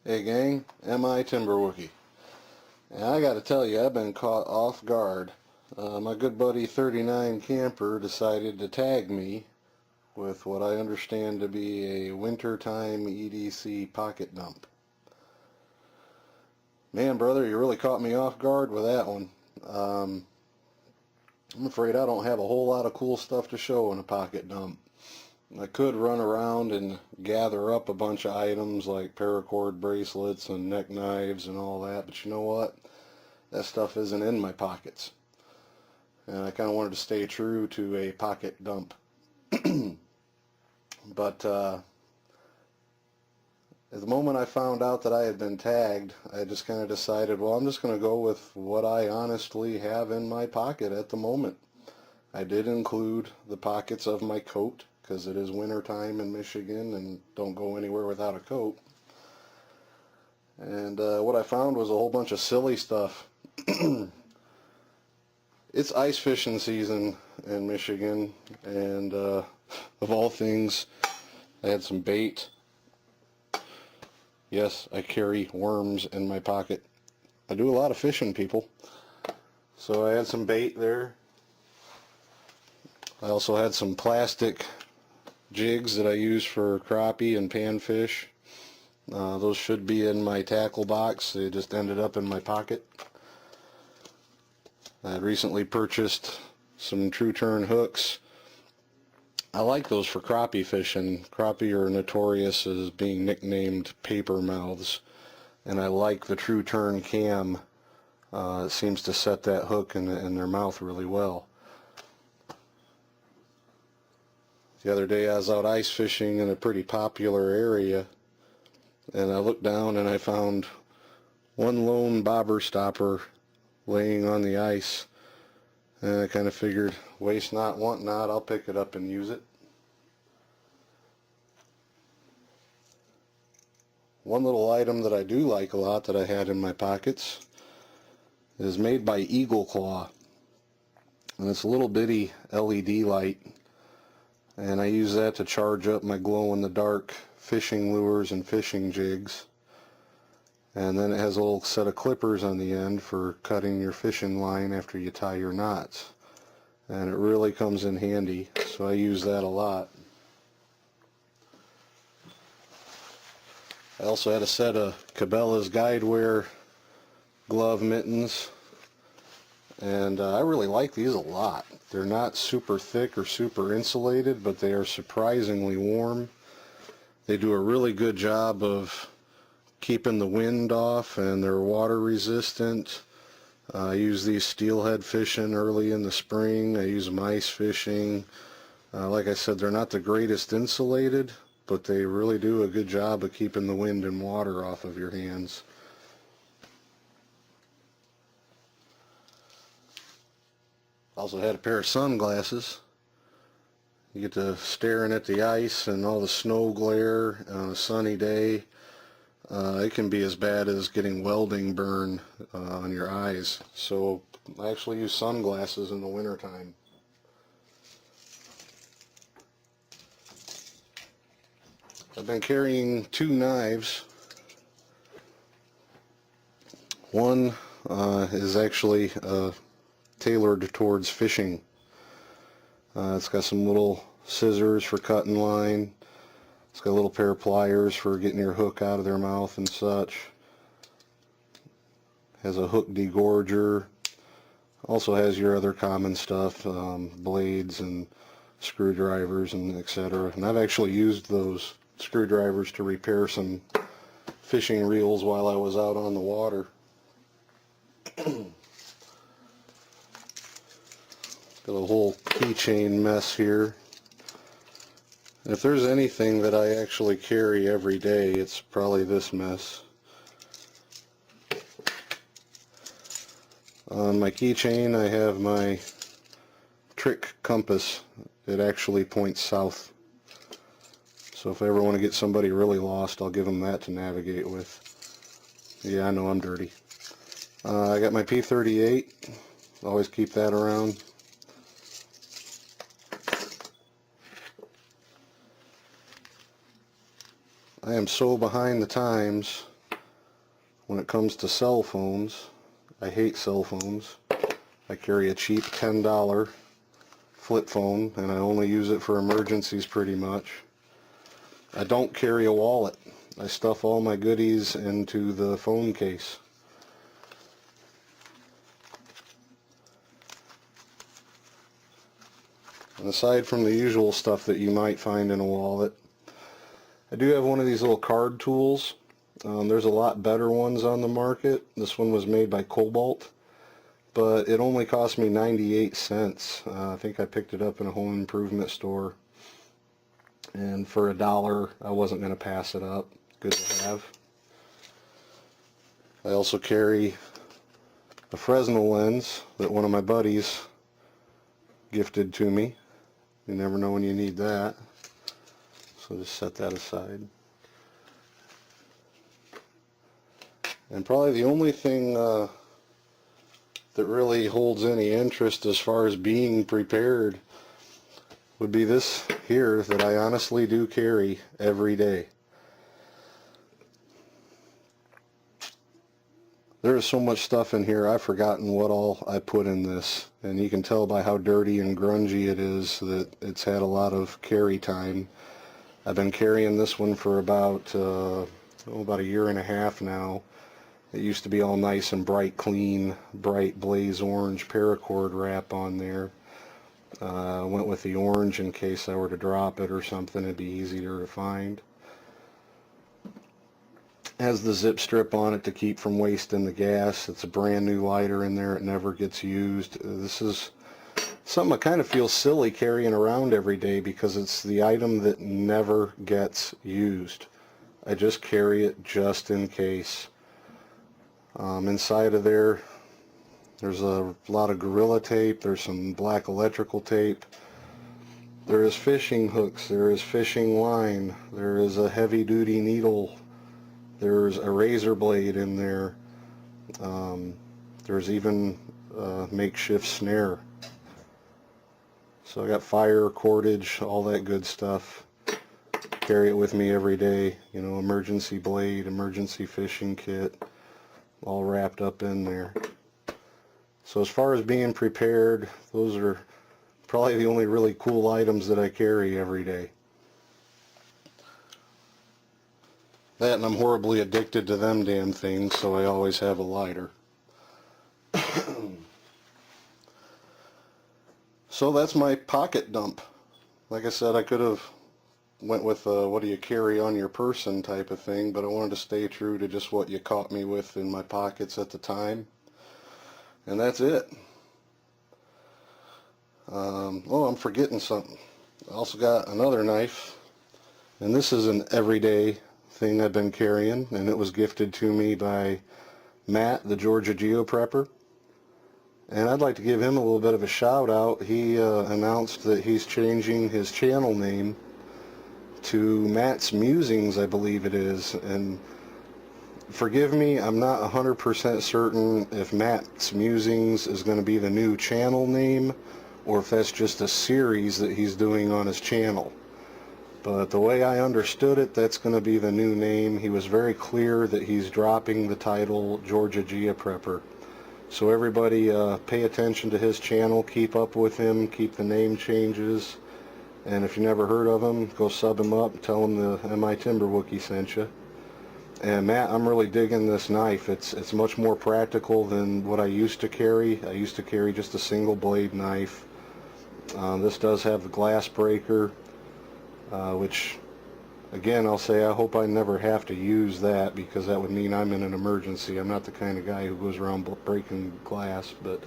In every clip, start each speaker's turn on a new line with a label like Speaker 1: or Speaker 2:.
Speaker 1: Hey gang, M.I. Timberwookie. And I gotta tell you, I've been caught off guard. My good buddy 39 Camper decided to tag me with what I understand to be a wintertime EDC pocket dump. Man, brother, you really caught me off guard with that one. I'm afraid I don't have a whole lot of cool stuff to show in a pocket dump. I could run around and gather up a bunch of items like paracord bracelets and neck knives and all that, but you know what? That stuff isn't in my pockets. And I kind of wanted to stay true to a pocket dump. But at the moment I found out that I had been tagged, I just kind of decided, well, I'm just going to go with what I honestly have in my pocket at the moment. I did include the pockets of my coat, because it is winter time in Michigan and don't go anywhere without a coat. And what I found was a whole bunch of silly stuff. It's ice fishing season in Michigan, and of all things, I had some bait. Yes, I carry worms in my pocket. I do a lot of fishing, people. So I had some bait there. I also had some plastic jigs that I use for crappie and panfish. Those should be in my tackle box. They just ended up in my pocket. I had recently purchased some true turn hooks. I like those for crappie fishing. Crappie are notorious as being nicknamed paper mouths, and I like the true turn cam. It seems to set that hook in their mouth really well. The other day I was out ice fishing in a pretty popular area, and I looked down and I found one lone bobber stopper laying on the ice, and I kind of figured, waste not, want not, I'll pick it up and use it. One little item that I do like a lot that I had in my pockets is made by Eagle Claw, and it's a little bitty LED light. And I use that to charge up my glow-in-the-dark fishing lures and fishing jigs. And then it has a little set of clippers on the end for cutting your fishing line after you tie your knots. And it really comes in handy, so I use that a lot. I also had a set of Cabela's Guidewire glove mittens. And I really like these a lot. They're not super thick or super insulated, but they are surprisingly warm. They do a really good job of keeping the wind off, and they're water resistant. I use these steelhead fishing early in the spring. I use them ice fishing. Like I said, they're not the greatest insulated, but they really do a good job of keeping the wind and water off of your hands. Also had a pair of sunglasses. You get to staring at the ice and all the snow glare on a sunny day. It can be as bad as getting welding burn on your eyes. So I actually use sunglasses in the wintertime. I've been carrying two knives. One is actually tailored towards fishing. It's got some little scissors for cutting line. It's got a little pair of pliers for getting your hook out of their mouth and such. Has a hook degorger. Also has your other common stuff, blades and screwdrivers and etc. And I've actually used those screwdrivers to repair some fishing reels while I was out on the water. Got a whole keychain mess here. And if there's anything that I actually carry every day, it's probably this mess. On my keychain I have my trick compass. It actually points south. So if I ever want to get somebody really lost, I'll give them that to navigate with. Yeah, I know I'm dirty. I got my P38. Always keep that around. I am so behind the times. when it comes to cell phones, I hate cell phones. I carry a cheap $10 flip phone, and I only use it for emergencies pretty much. I don't carry a wallet. I stuff all my goodies into the phone case. And aside from the usual stuff that you might find in a wallet, I do have one of these little card tools. There's a lot better ones on the market. This one was made by Cobalt, but it only cost me 98 cents. I think I picked it up in a home improvement store, and for $1 I wasn't going to pass it up. Good to have. I also carry a Fresnel lens that one of my buddies gifted to me. You never know when you need that, so just set that aside. And probably the only thing that really holds any interest as far as being prepared would be this here that I honestly do carry every day. There is so much stuff in here, I've forgotten what all I put in this, and you can tell by how dirty and grungy it is that it's had a lot of carry time. I've been carrying this one for about a year and a half now. It used to be all nice and bright, clean, bright blaze orange paracord wrap on there. I went with the orange in case I were to drop it or something, it'd be easier to find. Has the zip strip on it to keep from wasting the gas. It's a brand new lighter in there, it never gets used. This is something I kind of feel silly carrying around every day because it's the item that never gets used. I just carry it just in case. Inside of there's a lot of Gorilla tape, there's some black electrical tape, there is fishing hooks, there is fishing line, there is a heavy duty needle, there's a razor blade in there, there's even a makeshift snare. So I got fire, cordage, all that good stuff. Carry it with me every day, you know, emergency blade, emergency fishing kit, all wrapped up in there. So as far as being prepared, those are probably the only really cool items that I carry every day. That, and I'm horribly addicted to them damn things, so I always have a lighter. So that's my pocket dump. Like I said, I could have went with what do you carry on your person type of thing, but I wanted to stay true to just what you caught me with in my pockets at the time. And that's it. Oh, I'm forgetting something. I also got another knife, and this is an everyday thing I've been carrying, and it was gifted to me by Matt, the Georgia Geoprepper. And I'd like to give him a little bit of a shout out. He announced that he's changing his channel name to Matt's Musings, I believe it is. And forgive me, I'm not 100% certain if Matt's Musings is going to be the new channel name or if that's just a series that he's doing on his channel. But the way I understood it, that's going to be the new name. He was very clear that he's dropping the title Georgia Geoprepper. So everybody pay attention to his channel, keep up with him, keep the name changes, and if you never heard of him, go sub him up, tell him the MI Timber Wookie sent you. And Matt, I'm really digging this knife. It's much more practical than what I used to carry. I used to carry just a single blade knife. This does have the glass breaker, which again, I'll say I hope I never have to use that because that would mean I'm in an emergency. I'm not the kind of guy who goes around breaking glass, but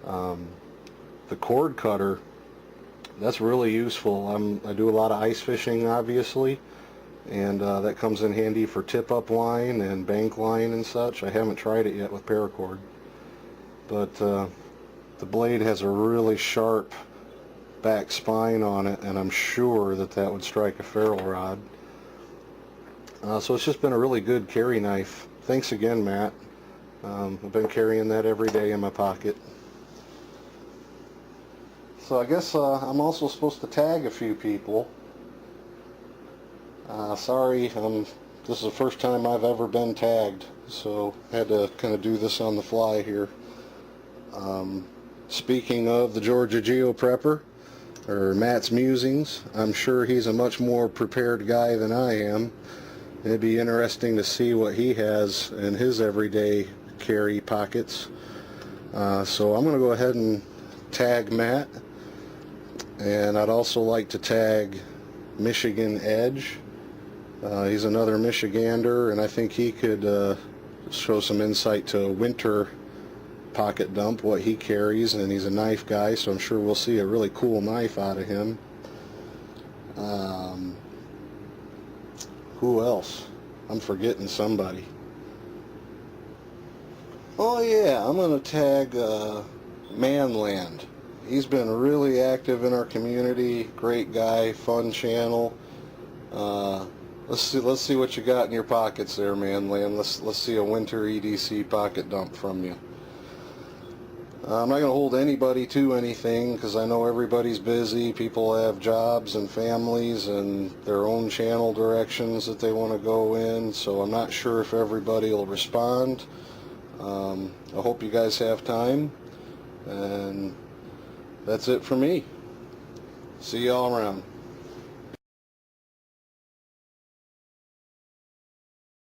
Speaker 1: the cord cutter, that's really useful. I do a lot of ice fishing, obviously, and that comes in handy for tip-up line and bank line and such. I haven't tried it yet with paracord, but the blade has a really sharp back spine on it, and I'm sure that that would strike a ferrule rod. So it's just been a really good carry knife. Thanks again, Matt. I've been carrying that every day in my pocket. So I guess I'm also supposed to tag a few people. Sorry, I'm this is the first time I've ever been tagged, so I had to kind of do this on the fly here. Speaking of the Georgia Geo Prepper, or Matt's Musings, I'm sure he's a much more prepared guy than I am. It'd be interesting to see what he has in his everyday carry pockets. So I'm going to go ahead and tag Matt, and I'd also like to tag Michigan Edge. He's another Michigander, and I think he could show some insight to Winter Pocket Dump, what he carries, and he's a knife guy, so I'm sure we'll see a really cool knife out of him. Who else? I'm forgetting somebody. Oh yeah, I'm going to tag Manland. He's been really active in our community. Great guy, fun channel. Let's see what you got in your pockets there, Manland. Let's see a Winter EDC Pocket Dump from you. I'm not going to hold anybody to anything because I know everybody's busy. People have jobs and families and their own channel directions that they want to go in, so I'm not sure if everybody will respond. I hope you guys have time, and that's it for me. See y'all around.